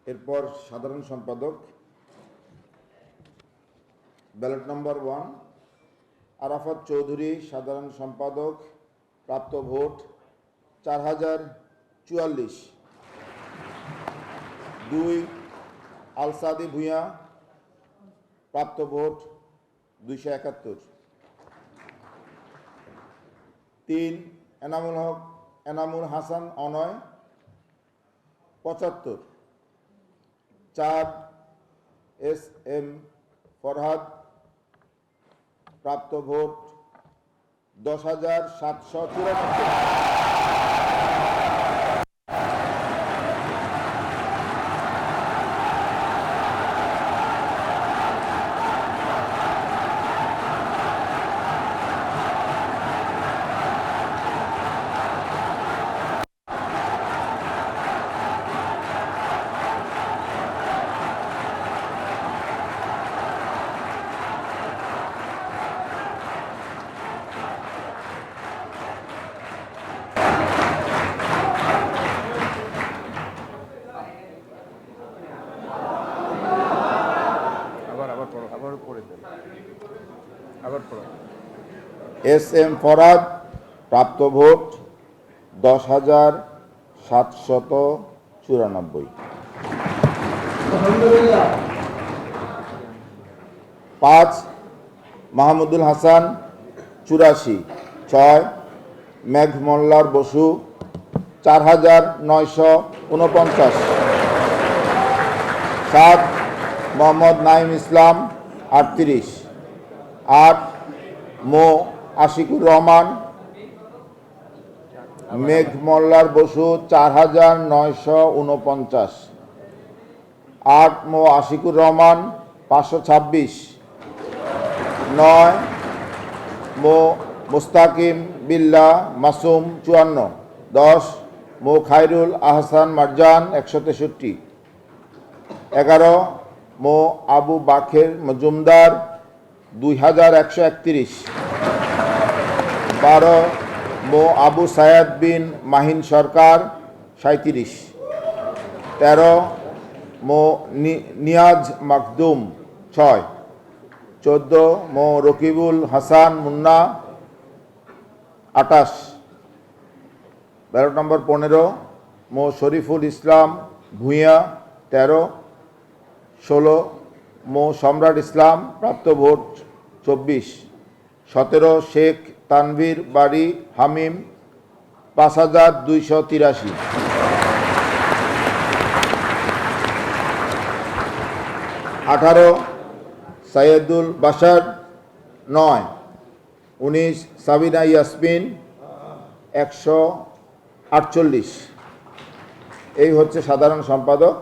এরপর সাধারণ সম্পাদক ব্যালট নম্বর 1 আরাফাত চৌধুরী, সাধারণ সম্পাদক, প্রাপ্ত ভোট 4044। 2 আলসাদি ভূঁইয়া, প্রাপ্ত ভোট 271। 3 এনামুল হাসান অনয় 75। 4 এস এম ফরহাদ, প্রাপ্ত ভোট 10,794। এস এম ফরহাদ, প্রাপ্ত ভোট 10,794। 5 মাহমুদুল হাসান 84। 6 মেঘ মোল্লার বসু 4,949। 7 মোহাম্মদ নাইম ইসলাম 38। 8 মো আশিকুর রহমান, মেঘ মোল্লার বসু 4,949। 8 মো আশিকুর রহমান 526। 9 মো মুস্তাকিম বিল্লাহ মাসুম 54। 10 মো খায়রুল আহসান মারজান 163। 11 মো আবু বাকের মজুমদার 2131। 12 মো আবু সায়াদ বিন মাহিন সরকার 37। 13 মো নিয়াজ মাকদুম 6। 14 মো রকিবুল হাসান মুন্না 28। ব্যালট নম্বর 15 মো শরীফুল ইসলাম ভূঁইয়া 13। 16 মো সম্রাট ইসলাম, প্রাপ্ত ভোট 24। 17 শেখ তানভীর বাড়ি হামিম 5,283। 18 সাইয়েদুল বাশার 9। 19 সাবিনা ইয়াসমিন 148। এই হচ্ছে সাধারণ সম্পাদক।